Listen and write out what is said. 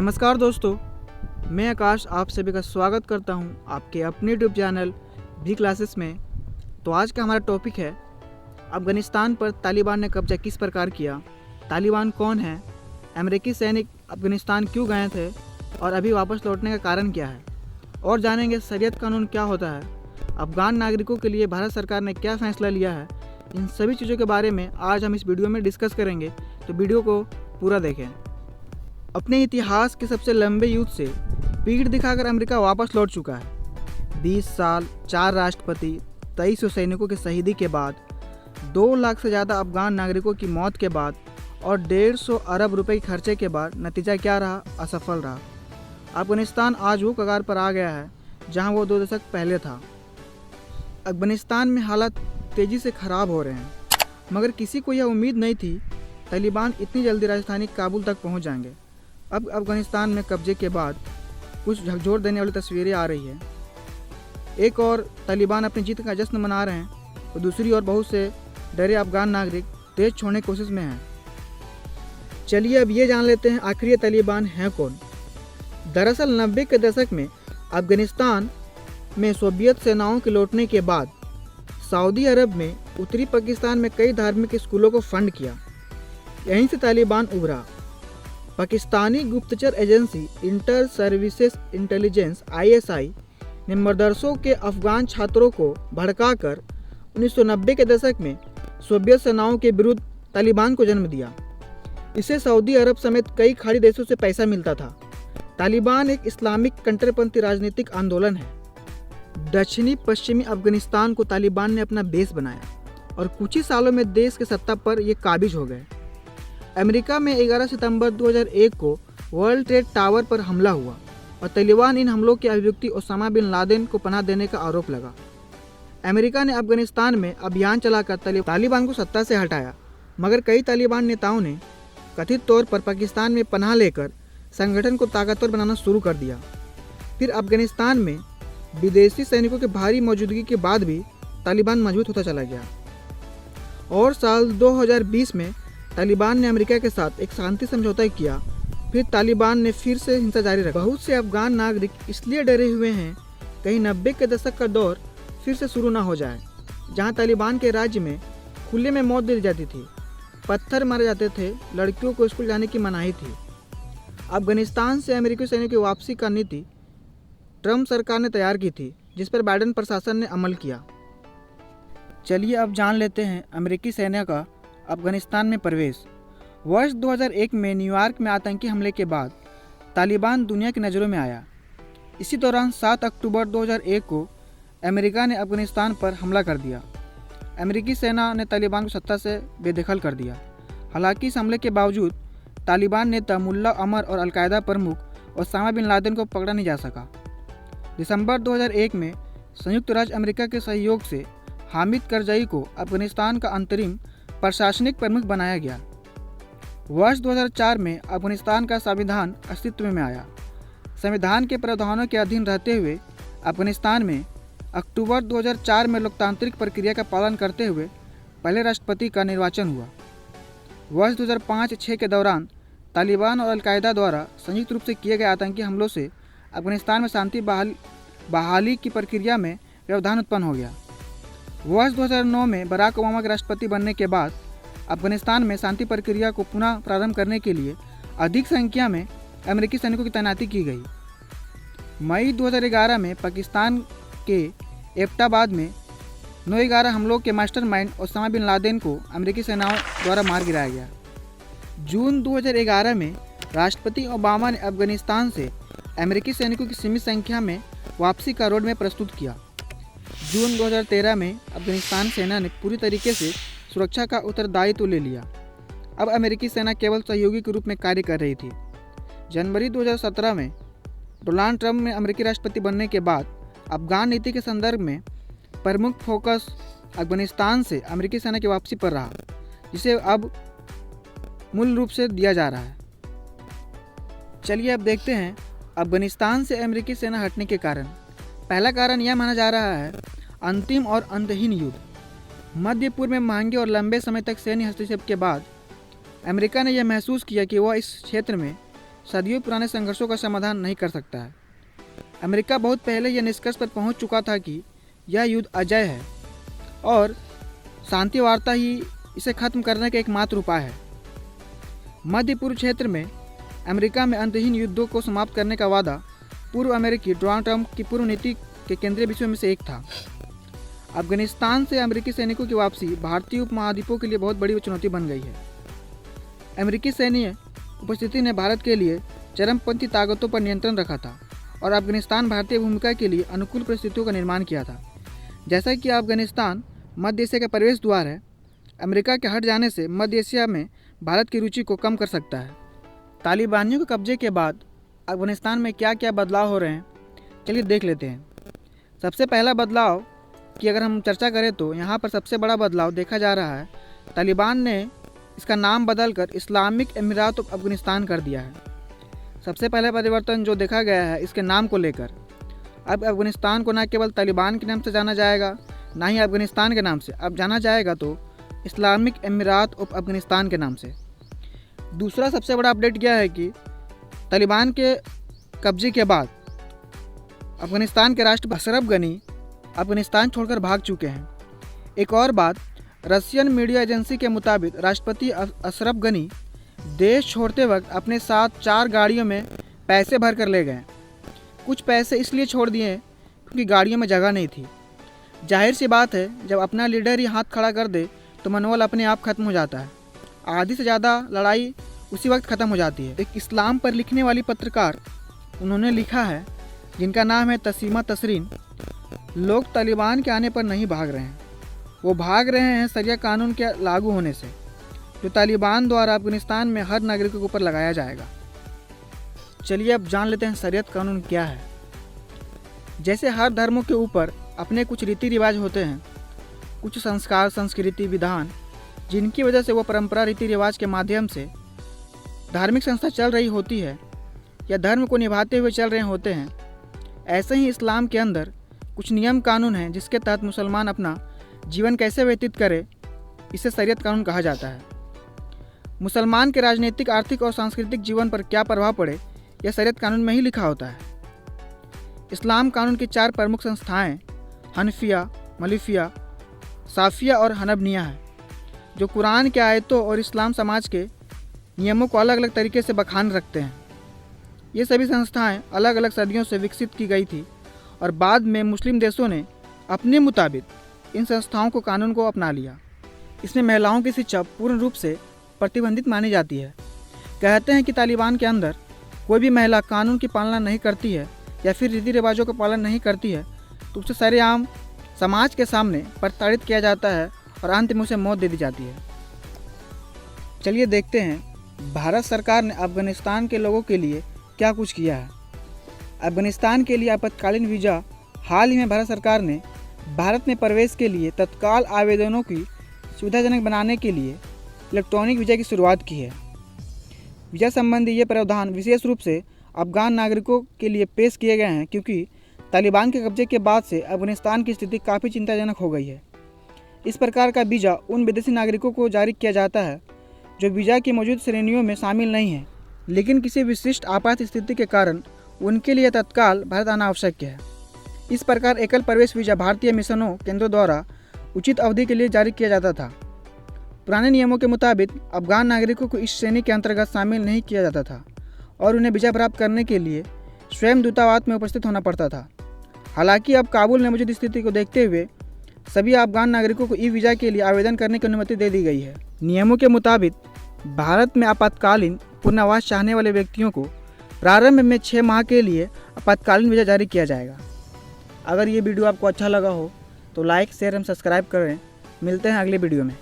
नमस्कार दोस्तों, मैं आकाश आप सभी का स्वागत करता हूं आपके अपने यूट्यूब चैनल भी क्लासेस में। तो आज का हमारा टॉपिक है अफ़गानिस्तान पर तालिबान ने कब्जा किस प्रकार किया, तालिबान कौन है, अमेरिकी सैनिक अफ़गानिस्तान क्यों गए थे और अभी वापस लौटने का कारण क्या है, और जानेंगे शरीयत कानून क्या होता है, अफ़गान नागरिकों के लिए भारत सरकार ने क्या फ़ैसला लिया है। इन सभी चीज़ों के बारे में आज हम इस वीडियो में डिस्कस करेंगे, तो वीडियो को पूरा देखें। अपने इतिहास के सबसे लंबे युद्ध से पीठ दिखाकर अमेरिका वापस लौट चुका है। 20 साल, 4 राष्ट्रपति, 2300 सैनिकों की शहीदी के बाद, 2 लाख से ज़्यादा अफगान नागरिकों की मौत के बाद और 150 अरब रुपए के खर्चे के बाद नतीजा क्या रहा? असफल रहा। अफगानिस्तान आज वो कगार पर आ गया है जहां वो 2 दशक पहले था। अफगानिस्तान में हालात तेज़ी से ख़राब हो रहे हैं, मगर किसी को यह उम्मीद नहीं थी तालिबान इतनी जल्दी राजधानी काबुल तक पहुंच जाएंगे। अब अफगानिस्तान में कब्जे के बाद कुछ झकझोर देने वाली तस्वीरें आ रही है। एक और तालिबान अपनी जीत का जश्न मना रहे हैं, तो दूसरी ओर बहुत से डरे अफगान नागरिक देश छोड़ने की कोशिश में हैं। चलिए अब ये जान लेते हैं आखिर ये तालिबान हैं कौन। दरअसल 90 के दशक में अफगानिस्तान में सोवियत सेनाओं के लौटने के बाद सऊदी अरब में उत्तरी पाकिस्तान में कई धार्मिक स्कूलों को फंड किया। यहीं से तालिबान उभरा। पाकिस्तानी गुप्तचर agency inter services intelligence (ISI) ने मदरसों के अफगान छात्रों को भड़काकर 1990 के दशक में सोवियत सेनाओं के विरुद्ध तालिबान को जन्म दिया। इसे सऊदी अरब समेत कई खाड़ी देशों से पैसा मिलता था। तालिबान एक इस्लामिक कट्टरपंथी राजनीतिक आंदोलन है। दक्षिणी पश्चिमी अफगानिस्तान को तालिबान ने अपना बेस बनाया और कुछ ही सालों में देश के सत्ता पर ये काबिज हो गए। अमेरिका में 11 सितंबर 2001 को वर्ल्ड ट्रेड टावर पर हमला हुआ और तालिबान इन हमलों की अभिव्यक्ति ओसामा बिन लादेन को पनाह देने का आरोप लगा। अमेरिका ने अफगानिस्तान में अभियान चलाकर तालिबान को सत्ता से हटाया, मगर कई तालिबान नेताओं ने कथित तौर पर पाकिस्तान में पनाह लेकर संगठन को ताकतवर बनाना शुरू कर दिया। फिर अफगानिस्तान में विदेशी सैनिकों की भारी मौजूदगी के बाद भी तालिबान मजबूत होता चला गया और साल 2020 में तालिबान ने अमेरिका के साथ एक शांति समझौता किया। फिर तालिबान ने फिर से हिंसा जारी रखा। बहुत से अफगान नागरिक इसलिए डरे हुए हैं कहीं 90 के दशक का दौर फिर से शुरू ना हो जाए, जहां तालिबान के राज्य में खुले में मौत दी जाती थी, पत्थर मारे जाते थे, लड़कियों को स्कूल जाने की मनाही थी। अफगानिस्तान से अमेरिकी सैनिकों की वापसी का नीति ट्रंप सरकार ने तैयार की थी, जिस पर बाइडेन प्रशासन ने अमल किया। चलिए अब जान लेते हैं अमेरिकी सेना का अफगानिस्तान में प्रवेश। वर्ष 2001 में न्यूयॉर्क में आतंकी हमले के बाद तालिबान दुनिया की नज़रों में आया। इसी दौरान 7 अक्टूबर 2001 को अमेरिका ने अफगानिस्तान पर हमला कर दिया। अमेरिकी सेना ने तालिबान को सत्ता से बेदखल कर दिया। हालांकि इस हमले के बावजूद तालिबान नेता मुल्ला अमर और अलकायदा प्रमुख ओसामा बिन लादेन को पकड़ा नहीं जा सका। दिसंबर 2001 में संयुक्त राज्य अमेरिका के सहयोग से हामिद करजई को अफगानिस्तान का अंतरिम प्रशासनिक प्रमुख बनाया गया। वर्ष 2004 में अफगानिस्तान का संविधान अस्तित्व में आया। संविधान के प्रावधानों के अधीन रहते हुए अफगानिस्तान में अक्टूबर 2004 में लोकतांत्रिक प्रक्रिया का पालन करते हुए पहले राष्ट्रपति का निर्वाचन हुआ। वर्ष 2005-06 के दौरान तालिबान और अलकायदा द्वारा संयुक्त रूप से किए गए आतंकी हमलों से अफगानिस्तान में शांति बहाली की प्रक्रिया में व्यवधान उत्पन्न हो गया। वर्ष 2009 में बराक ओबामा के राष्ट्रपति बनने के बाद अफगानिस्तान में शांति प्रक्रिया को पुनः प्रारंभ करने के लिए अधिक संख्या में अमेरिकी सैनिकों की तैनाती की गई। मई 2011 में पाकिस्तान के एबटाबाद में 9/11 हमलों के मास्टरमाइंड ओसामा बिन लादेन को अमेरिकी सेनाओं द्वारा मार गिराया गया। जून 2011 में राष्ट्रपति ओबामा ने अफगानिस्तान से अमेरिकी सैनिकों की सीमित संख्या में वापसी का रोड मैप प्रस्तुत किया। जून 2013 में अफगानिस्तान सेना ने पूरी तरीके से सुरक्षा का उत्तरदायित्व ले लिया। अब अमेरिकी सेना केवल सहयोगी के रूप में कार्य कर रही थी। जनवरी 2017 में डोनाल्ड ट्रंप ने अमेरिकी राष्ट्रपति बनने के बाद अफगान नीति के संदर्भ में प्रमुख फोकस अफगानिस्तान से अमेरिकी सेना की वापसी पर रहा, जिसे अब मूल रूप से दिया जा रहा है। चलिए अब देखते हैं अफगानिस्तान से अमेरिकी सेना हटने के कारण। पहला कारण यह माना जा रहा है अंतिम और अंतहीन युद्ध। मध्य पूर्व में महंगे और लंबे समय तक सैन्य हस्तक्षेप के बाद अमेरिका ने यह महसूस किया कि वह इस क्षेत्र में सदियों पुराने संघर्षों का समाधान नहीं कर सकता है। अमेरिका बहुत पहले यह निष्कर्ष पर पहुंच चुका था कि यह युद्ध अजेय है और शांति वार्ता ही इसे खत्म करने का एकमात्र उपाय है। मध्य पूर्व क्षेत्र में अमेरिका में अंतहीन युद्धों को समाप्त करने का वादा पूर्व अमेरिकी डोनाल्ड ट्रंप की पूर्व नीति के केंद्रीय विषयों में से एक था। अफगानिस्तान से अमेरिकी सैनिकों की वापसी भारतीय उपमहाद्वीपों के लिए बहुत बड़ी चुनौती बन गई है। अमेरिकी सैन्य उपस्थिति ने भारत के लिए चरमपंथी ताकतों पर नियंत्रण रखा था और अफगानिस्तान भारतीय भूमिका के लिए अनुकूल परिस्थितियों का निर्माण किया था। जैसा कि अफगानिस्तान मध्य एशिया का प्रवेश द्वार है, अमेरिका के हट जाने से मध्य एशिया में भारत की रुचि को कम कर सकता है। तालिबानियों के कब्जे के बाद अफगानिस्तान में क्या क्या बदलाव हो रहे हैं, चलिए देख लेते हैं। सबसे पहला बदलाव की अगर हम चर्चा करें तो यहाँ पर सबसे बड़ा बदलाव देखा जा रहा है, तालिबान ने इसका नाम बदलकर इस्लामिक अमीरात ऑफ अफगानिस्तान कर दिया है। सबसे पहला परिवर्तन जो देखा गया है इसके नाम को लेकर, अब अफगानिस्तान को न केवल तालिबान के नाम से जाना जाएगा, ना ही अफगानिस्तान के नाम से, अब जाना जाएगा तो इस्लामिक अमीरात ऑफ अफगानिस्तान के नाम से। दूसरा सबसे बड़ा अपडेट यह है कि तालिबान के कब्जे के बाद अफगानिस्तान के राष्ट्रपति अशरफ गनी अफगानिस्तान छोड़कर भाग चुके हैं। एक और बात, रशियन मीडिया एजेंसी के मुताबिक राष्ट्रपति अशरफ गनी देश छोड़ते वक्त अपने साथ 4 गाड़ियों में पैसे भर कर ले गए। कुछ पैसे इसलिए छोड़ दिए क्योंकि गाड़ियों में जगह नहीं थी। जाहिर सी बात है, जब अपना लीडर ही हाथ खड़ा कर दे तो मनोबल अपने आप खत्म हो जाता है। आधी से ज़्यादा लड़ाई उसी वक्त ख़त्म हो जाती है। एक इस्लाम पर लिखने वाली पत्रकार, उन्होंने लिखा है, जिनका नाम है तस्लीमा तसरीन, लोग तालिबान के आने पर नहीं भाग रहे हैं, वो भाग रहे हैं शरिया कानून के लागू होने से, जो तालिबान द्वारा अफगानिस्तान में हर नागरिक के ऊपर लगाया जाएगा। चलिए अब जान लेते हैं शरीयत कानून क्या है। जैसे हर धर्मों के ऊपर अपने कुछ रीति रिवाज होते हैं, कुछ संस्कार, संस्कृति, विधान, जिनकी वजह से वो परंपरा, रीति रिवाज के माध्यम से धार्मिक संस्था चल रही होती है या धर्म को निभाते हुए चल रहे होते हैं। ऐसे ही इस्लाम के अंदर कुछ नियम कानून हैं जिसके तहत मुसलमान अपना जीवन कैसे व्यतीत करे, इसे शरीयत कानून कहा जाता है। मुसलमान के राजनीतिक, आर्थिक और सांस्कृतिक जीवन पर क्या प्रभाव पड़े, यह शरीयत कानून में ही लिखा होता है। इस्लाम कानून की 4 प्रमुख संस्थाएं हनफिया, मलिफिया, साफिया और हनबनिया है, जो कुरान के आयतों और इस्लाम समाज के नियमों को अलग अलग तरीके से बखान रखते हैं। ये सभी संस्थाएं अलग अलग सदियों से विकसित की गई थी और बाद में मुस्लिम देशों ने अपने मुताबिक इन संस्थाओं को कानून को अपना लिया। इसमें महिलाओं की शिक्षा पूर्ण रूप से प्रतिबंधित मानी जाती है। कहते हैं कि तालिबान के अंदर कोई भी महिला कानून की पालना नहीं करती है या फिर रीति रिवाजों का पालन नहीं करती है तो उसे सरेआम समाज के सामने प्रताड़ित किया जाता है और अंत में उसे मौत दे दी जाती है। चलिए देखते हैं भारत सरकार ने अफगानिस्तान के लोगों के लिए क्या कुछ किया है। अफगानिस्तान के लिए आपातकालीन वीज़ा हाल ही में भारत सरकार ने भारत में प्रवेश के लिए तत्काल आवेदनों की सुविधाजनक बनाने के लिए इलेक्ट्रॉनिक वीज़ा की शुरुआत की है। वीज़ा संबंधी ये प्रावधान विशेष रूप से अफगान नागरिकों के लिए पेश किए गए हैं क्योंकि तालिबान के कब्जे के बाद से अफगानिस्तान की स्थिति काफ़ी चिंताजनक हो गई है। इस प्रकार का वीज़ा उन विदेशी नागरिकों को जारी किया जाता है जो वीज़ा की मौजूद श्रेणियों में शामिल नहीं हैं, लेकिन किसी विशिष्ट आपात स्थिति के कारण उनके लिए तत्काल भारत आना आवश्यक है। इस प्रकार एकल प्रवेश वीज़ा भारतीय मिशनों केंद्रों द्वारा उचित अवधि के लिए जारी किया जाता था। पुराने नियमों के मुताबिक अफगान नागरिकों को इस श्रेणी के अंतर्गत शामिल नहीं किया जाता था और उन्हें वीज़ा प्राप्त करने के लिए स्वयं दूतावास में उपस्थित होना पड़ता था। हालांकि अब काबुल में मौजूद स्थिति को देखते हुए सभी अफगान नागरिकों को ई वीज़ा के लिए आवेदन करने की अनुमति दे दी गई है। नियमों के मुताबिक भारत में आपातकालीन पुनर्वास चाहने वाले व्यक्तियों को प्रारंभ में 6 माह के लिए आपातकालीन वीज़ा जारी किया जाएगा। अगर ये वीडियो आपको अच्छा लगा हो तो लाइक, शेयर एवं सब्सक्राइब करें। मिलते हैं अगले वीडियो में।